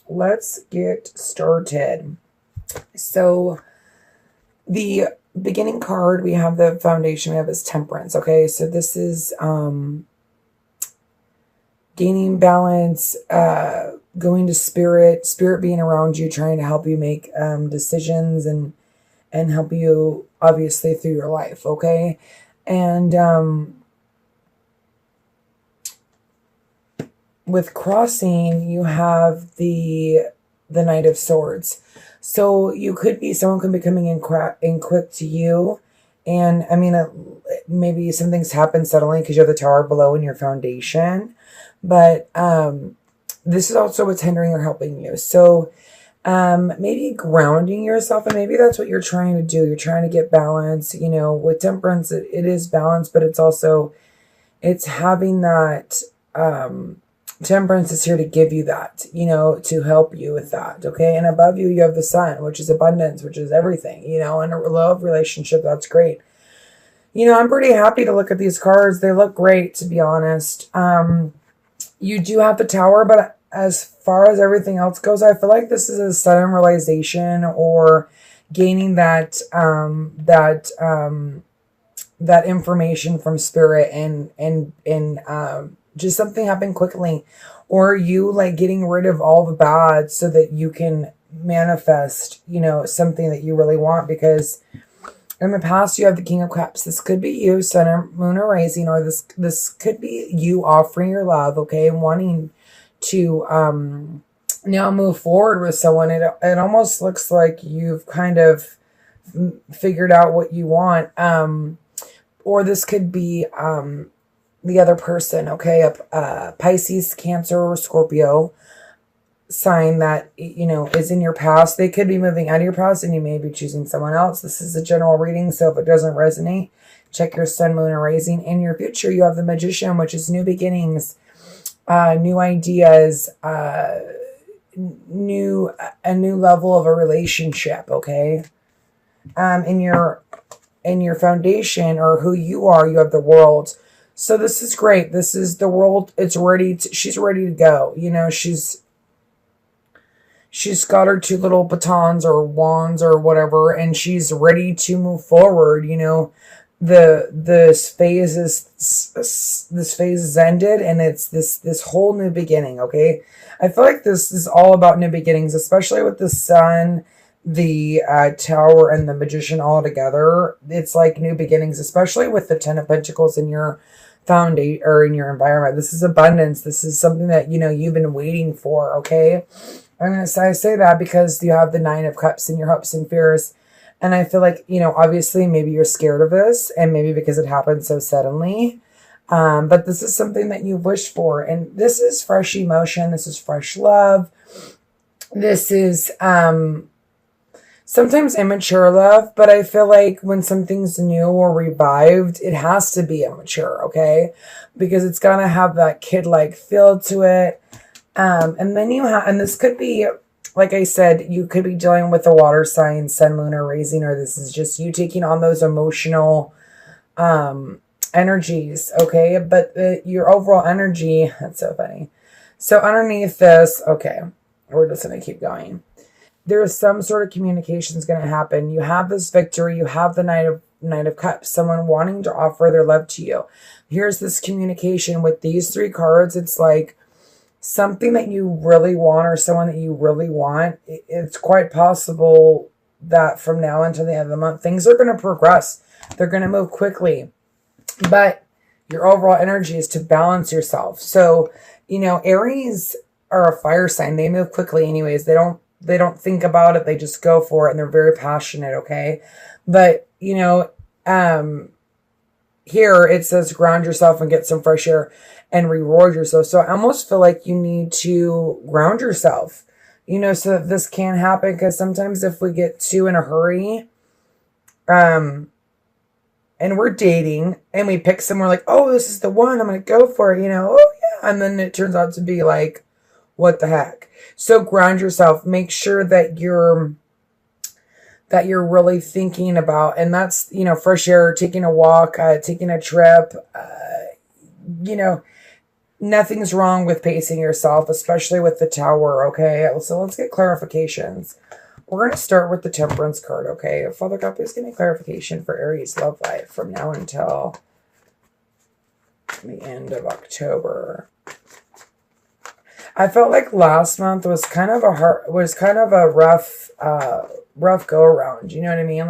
let's get started. So the beginning card, we have the foundation, we have is Temperance. Okay, so this is gaining balance, going to spirit being around you, trying to help you make decisions and help you obviously through your life. Okay, and with crossing, you have the Knight of Swords. So you could be, someone could be coming in quick to you. And I mean, maybe something's happened suddenly because you have the tower below in your foundation. But this is also what's hindering or helping you. So maybe grounding yourself, and maybe that's what you're trying to do. You're trying to get balance. You know, with Temperance, it is balance, but it's also, it's having that, Temperance is here to give you that, you know, to help you with that. Okay. And above you, you have the Sun, which is abundance, which is everything, you know, and a love relationship. That's great. You know, I'm pretty happy to look at these cards. They look great, to be honest. You do have the Tower, but as far as everything else goes, I feel like this is a sudden realization or gaining that, that information from spirit and just something happened quickly, or you like getting rid of all the bad so that you can manifest, you know, something that you really want. Because in the past, you have the King of Cups. This could be you, Sun or Moon or Rising, or this could be you offering your love, okay, and wanting to now move forward with someone. It almost looks like you've kind of figured out what you want, or this could be the other person, okay, a Pisces, Cancer, or Scorpio sign that, you know, is in your past. They could be moving out of your past and you may be choosing someone else. This is a general reading, so if it doesn't resonate, check your Sun, Moon, or Rising. In your future, you have the Magician, which is new beginnings, new ideas, a new level of a relationship, okay? In your foundation, or who you are, you have the World. So this is great. This is the World. It's ready. She's ready to go. You know, she's got her two little batons or wands or whatever, and she's ready to move forward. You know, this phase is ended, and it's this whole new beginning. Okay, I feel like this is all about new beginnings, especially with the Sun, the Tower, and the Magician all together. It's like new beginnings, especially with the Ten of Pentacles in your foundation or in your environment. This is abundance. This is something that, you know, you've been waiting for. Okay, I say that because you have the Nine of Cups in your hopes and fears, and I feel like, you know, obviously maybe you're scared of this, and maybe because it happened so suddenly. But this is something that you wish for, and this is fresh emotion. This is fresh love. This is sometimes immature love, but I feel like when something's new or revived, it has to be immature, okay? Because it's gonna have that kid-like feel to it. And then you have, and this could be, like I said, you could be dealing with a water sign, Sun, Moon, or Rising, or this is just you taking on those emotional energies, okay? But your overall energy, that's so funny. So underneath this, okay, we're just gonna keep going. There's some sort of communication is going to happen. You have this victory. You have the Knight of Cups, someone wanting to offer their love to you. Here's this communication with these three cards. It's like something that you really want, or someone that you really want. It's quite possible that from now until the end of the month, things are going to progress. They're going to move quickly. But your overall energy is to balance yourself. So, you know, Aries are a fire sign. They move quickly anyways. They don't think about it. They just go for it, and they're very passionate, okay? But, you know, here it says ground yourself and get some fresh air and reward yourself. So I almost feel like you need to ground yourself, you know, so that this can happen. Because sometimes if we get too in a hurry, and we're dating and we pick someone, like, oh, this is the one, I'm going to go for it, you know, oh yeah. And then it turns out to be like, what the heck? So ground yourself. Make sure that you're really thinking about, and that's, you know, fresh air, taking a walk, taking a trip, you know, nothing's wrong with pacing yourself, especially with the Tower, okay? So let's get clarifications. We're going to start with the Temperance card, okay? Father God, please give me clarification for Aries love life from now until the end of October. I felt like last month was kind of a rough go around. You know what I mean?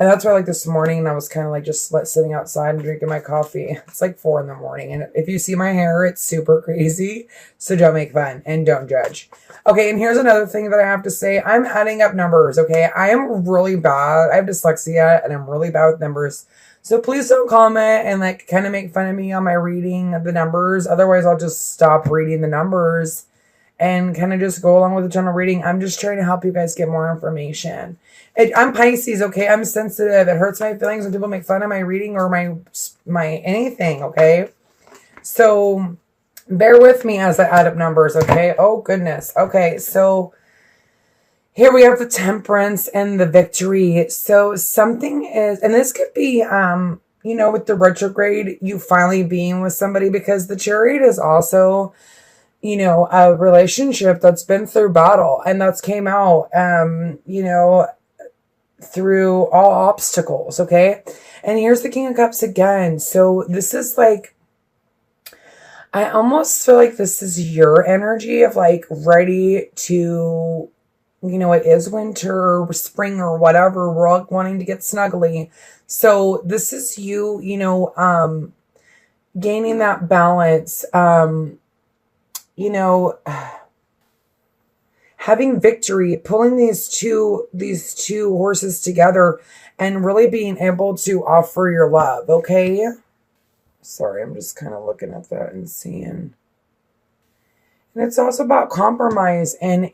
And that's why, like, this morning, I was kind of like just sitting outside and drinking my coffee. It's like 4 a.m. And if you see my hair, it's super crazy. So don't make fun and don't judge. Okay, and here's another thing that I have to say. I'm adding up numbers, okay? I am really bad. I have dyslexia and I'm really bad with numbers. So please don't comment and like kind of make fun of me on my reading of the numbers. Otherwise, I'll just stop reading the numbers and kind of just go along with the general reading. I'm just trying to help you guys get more information. I'm Pisces, okay? I'm sensitive. It hurts my feelings when people make fun of my reading or my anything, okay? So bear with me as I add up numbers, okay? Oh, goodness. Okay, so here we have the Temperance and the Victory. So something is, and this could be, with the retrograde, you finally being with somebody, because the Chariot is also, a relationship that's been through battle and that's came out, through all obstacles, okay? And here's the King of Cups again. So this is like, I almost feel like this is your energy of like ready to, it is winter or spring or whatever. We're all wanting to get snuggly. So this is you, gaining that balance, having victory, pulling these two horses together and really being able to offer your love, okay? Sorry, I'm just kind of looking at that and seeing. And it's also about compromise and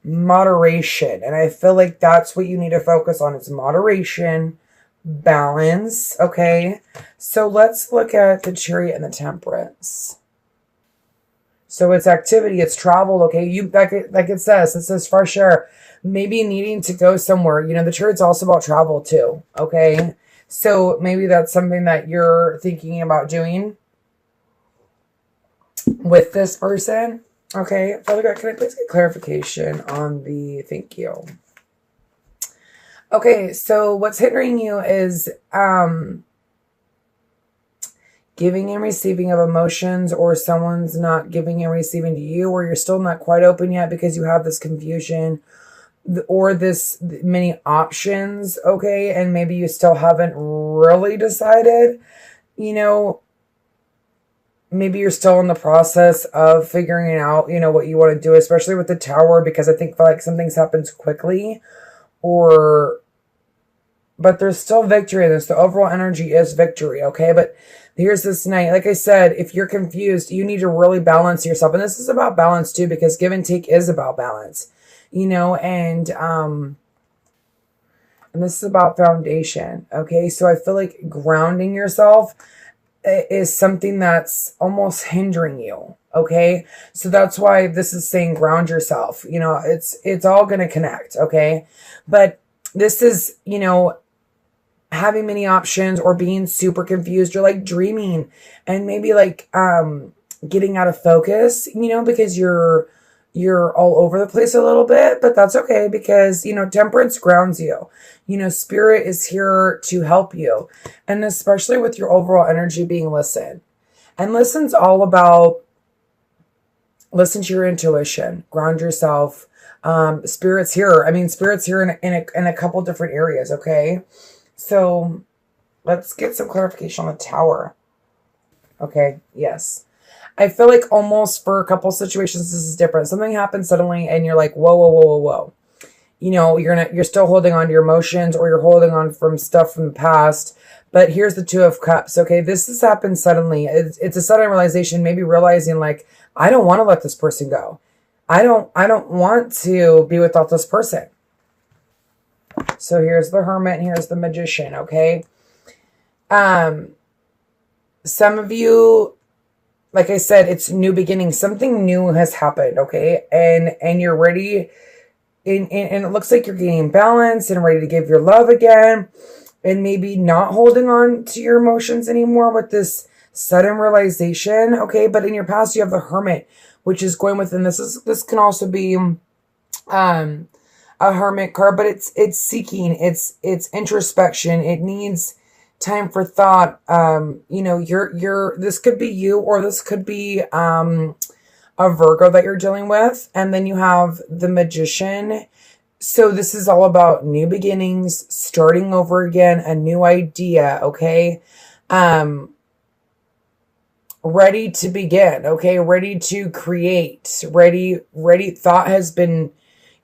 moderation. And I feel like that's what you need to focus on. It's moderation, balance, okay? So let's look at the Chariot and the Temperance. So it's activity, it's travel, okay? It says fresh air. Maybe needing to go somewhere. The Chariot's also about travel too, okay? So maybe that's something that you're thinking about doing with this person, okay? Father God, can I please get clarification on the thank you? Okay, so what's hindering you is giving and receiving of emotions, or someone's not giving and receiving to you, or you're still not quite open yet because you have this confusion or this many options, okay? And maybe you still haven't really decided, maybe you're still in the process of figuring out, what you want to do, especially with the Tower, because I think like something's happens quickly, but there's still victory in this. The overall energy is victory, okay? But here's this night. Like I said, if you're confused, you need to really balance yourself. And this is about balance too, because give and take is about balance, and this is about foundation, okay? So I feel like grounding yourself is something that's almost hindering you, okay? So that's why this is saying ground yourself. It's all going to connect, okay? But this is, having many options or being super confused. You're like dreaming and maybe like getting out of focus, because you're all over the place a little bit, but that's okay, because Temperance grounds you. Spirit is here to help you, and especially with your overall energy being listen. And listen's all about listen to your intuition, ground yourself. Spirit's here. Spirit's here in a couple different areas, okay? So let's get some clarification on the Tower. Okay, yes. I feel like almost for a couple situations, this is different. Something happens suddenly and you're like, whoa, whoa, whoa, whoa, whoa. You're still holding on to your emotions, or you're holding on from stuff from the past. But here's the Two of Cups. Okay, this has happened suddenly. It's a sudden realization, maybe realizing like, I don't want to let this person go. I don't want to be without this person. So here's the Hermit and here's the Magician, okay? Some of you, like I said, it's new beginning. Something new has happened, okay? And you're ready, and it looks like you're gaining balance and ready to give your love again. and maybe not holding on to your emotions anymore with this sudden realization. Okay. But in your past, you have the Hermit, which is going within. This can also be, a Hermit card, but it's seeking, it's introspection. It needs time for thought. This could be you, or this could be, a Virgo that you're dealing with. And then you have the Magician. So this is all about new beginnings, starting over again, a new idea. Okay. Ready to begin. Okay. Ready to create, ready. Thought has been,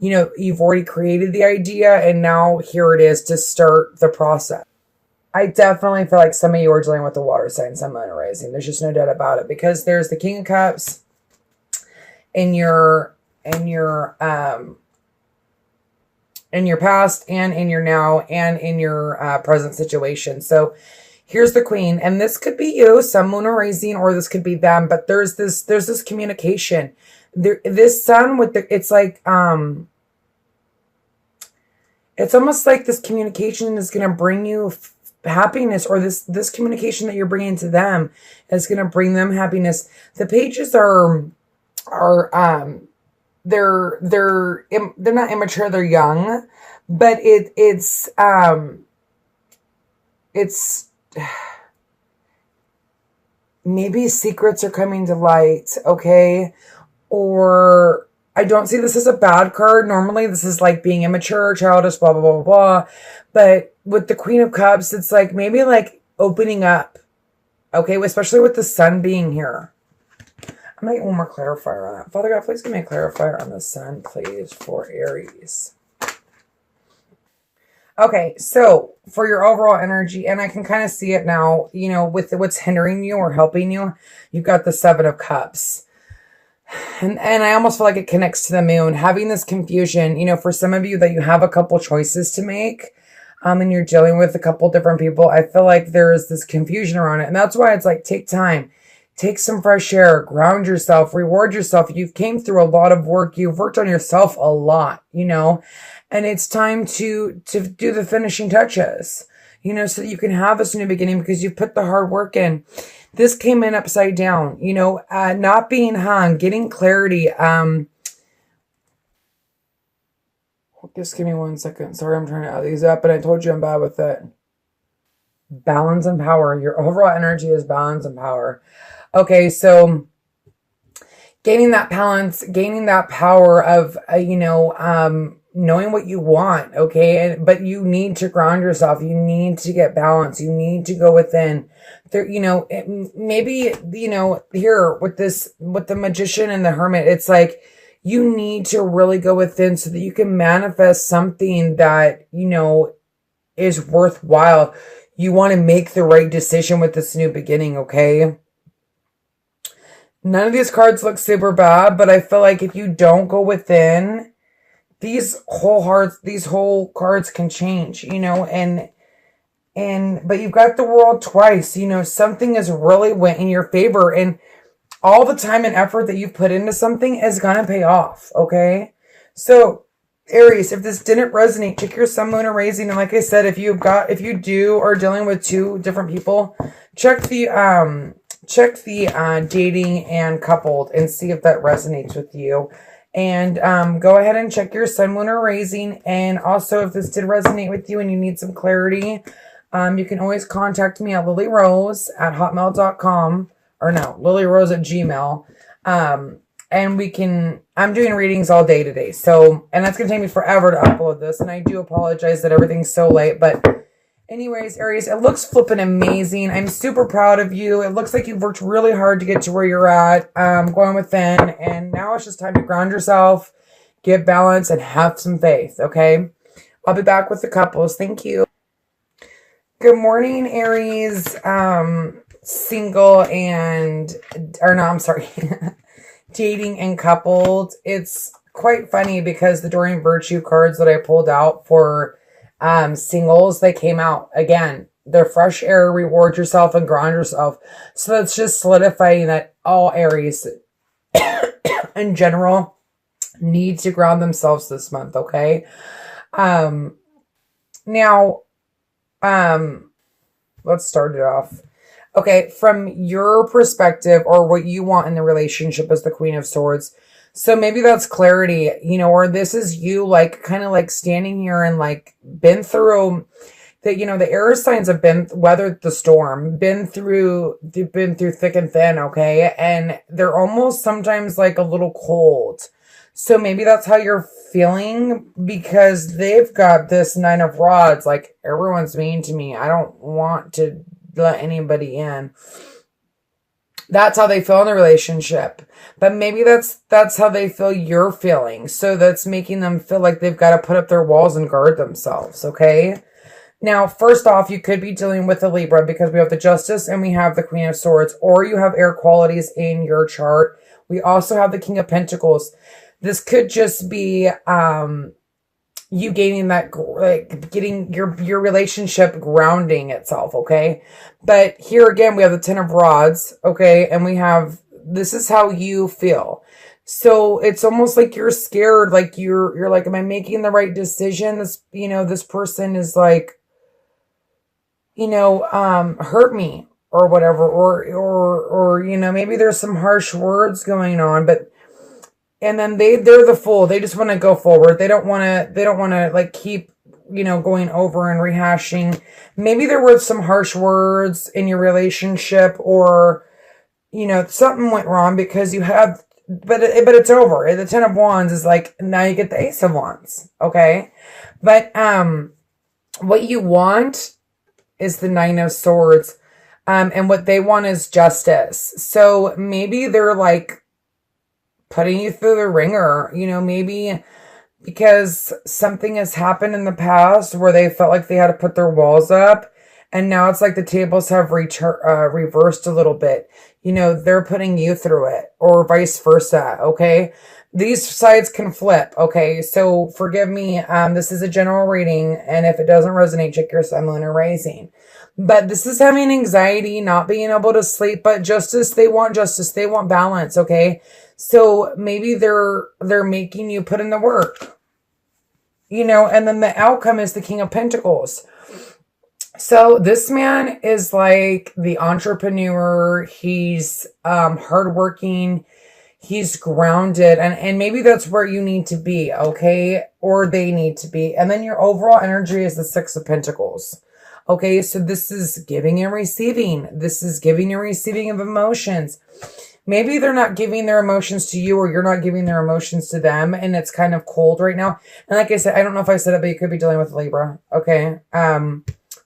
you've already created the idea, and now here it is to start the process. I definitely feel like some of you are dealing with the water sign, Sun, Moon, or Rising. There's just no doubt about it, because there's the King of Cups in your past, and in your now, and in your present situation. So here's the Queen, and this could be you, Sun, Moon, or Rising, or this could be them. But there's this communication. This Sun with it's like it's almost like this communication is going to bring you happiness, or this communication that you're bringing to them is going to bring them happiness. The pages are they're not immature, they're young, but it's maybe secrets are coming to light. Okay. Or I don't see this as a bad card. Normally this is like being immature, childish, blah, blah, blah, blah, blah. But with the Queen of Cups, it's like maybe like opening up. Okay. Especially with the Sun being here. I might get one more clarifier on that. Father God, please give me a clarifier on the Sun, please, for Aries. Okay, so for your overall energy, and I can kind of see it now, with what's hindering you or helping you, you've got the Seven of Cups. And I almost feel like it connects to the Moon. Having this confusion, for some of you that you have a couple choices to make, and you're dealing with a couple different people, I feel like there is this confusion around it. And that's why it's like, take time. Take some fresh air, ground yourself, reward yourself. You've came through a lot of work. You've worked on yourself a lot, and it's time to do the finishing touches, so that you can have this new beginning, because you've put the hard work in. This came in upside down, not being hung, getting clarity. Just give me 1 second. Sorry, I'm trying to add these up, but I told you I'm bad with it. Balance and power. Your overall energy is balance and power. Okay, so gaining that balance, gaining that power of, knowing what you want, okay? But you need to ground yourself. You need to get balance. You need to go within. There, maybe, here with the Magician and the Hermit, it's like you need to really go within so that you can manifest something that, is worthwhile. You want to make the right decision with this new beginning, okay? None of these cards look super bad, but I feel like if you don't go within, these whole cards can change, but you've got the World twice, something has really went in your favor, and all the time and effort that you've put into something is going to pay off. Okay. So Aries, if this didn't resonate, check your Sun, Moon, or Rising. And like I said, if you are dealing with two different people, check the dating and coupled and see if that resonates with you. And go ahead and check your Sun, Moon, or Rising. And also, if this did resonate with you and you need some clarity, you can always contact me at lilyrose@hotmail.com, or no, lilyrose@gmail. And I'm doing readings all day today. So, and that's going to take me forever to upload this. And I do apologize that everything's so late, but anyways, Aries, it looks flipping amazing. I'm super proud of you. It looks like you've worked really hard to get to where you're at, going within. And now it's just time to ground yourself, get balance, and have some faith, okay? I'll be back with the couples. Thank you. Good morning, Aries. Single and, or no, I'm sorry. Dating and coupled. It's quite funny because the Doreen Virtue cards that I pulled out for singles, they came out again. They're fresh air, reward yourself, and ground yourself. So that's just solidifying that all Aries in general need to ground themselves this month, okay? Now, Let's start it off. Okay, from your perspective or what you want in the relationship as the Queen of Swords. So maybe that's clarity, or this is you like kind of like standing here and like been through that, the air signs have been weathered the storm, they've been through thick and thin, okay? And they're almost sometimes like a little cold. So maybe that's how you're feeling because they've got this Nine of Rods, like everyone's mean to me. I don't want to let anybody in. That's how they feel in the relationship. But maybe that's how they feel you're feeling. So that's making them feel like they've got to put up their walls and guard themselves, okay? Now, first off, you could be dealing with a Libra because we have the Justice and we have the Queen of Swords, or you have air qualities in your chart. We also have the King of Pentacles. This could just be you gaining that, like getting your relationship grounding itself, okay? But here again, we have the Ten of Rods, okay? And we have, this is how you feel. So it's almost like you're scared, like you're like, am I making the right decision? This person is like, hurt me or whatever, or maybe there's some harsh words going on, and then they're the fool. They just want to go forward. They don't want to like keep, going over and rehashing. Maybe there were some harsh words in your relationship, or, something went wrong because you have, but it's over. The Ten of Wands is like, now you get the Ace of Wands. Okay. But, what you want is the Nine of Swords. And what they want is justice. So maybe they're like putting you through the ringer, maybe because something has happened in the past where they felt like they had to put their walls up. And now it's like the tables have reversed a little bit. They're putting you through it, or vice versa. Okay. These sides can flip. Okay. So forgive me. This is a general reading. And if it doesn't resonate, check your sun, moon, or rising. But this is having anxiety, not being able to sleep, but justice. They want justice. They want balance. Okay. So maybe they're making you put in the work, and then the outcome is the King of Pentacles. So this man is like the entrepreneur. He's hardworking. He's grounded. And maybe that's where you need to be, okay? Or they need to be. And then your overall energy is the Six of Pentacles. Okay, so this is giving and receiving. This is giving and receiving of emotions. Maybe they're not giving their emotions to you, or you're not giving their emotions to them, and it's kind of cold right now. And like I said, I don't know if I said it, but you could be dealing with Libra, okay?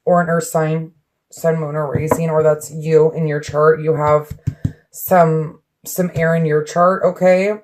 Or an earth sign, sun, moon, or rising, or that's you in your chart. You have some air in your chart, okay?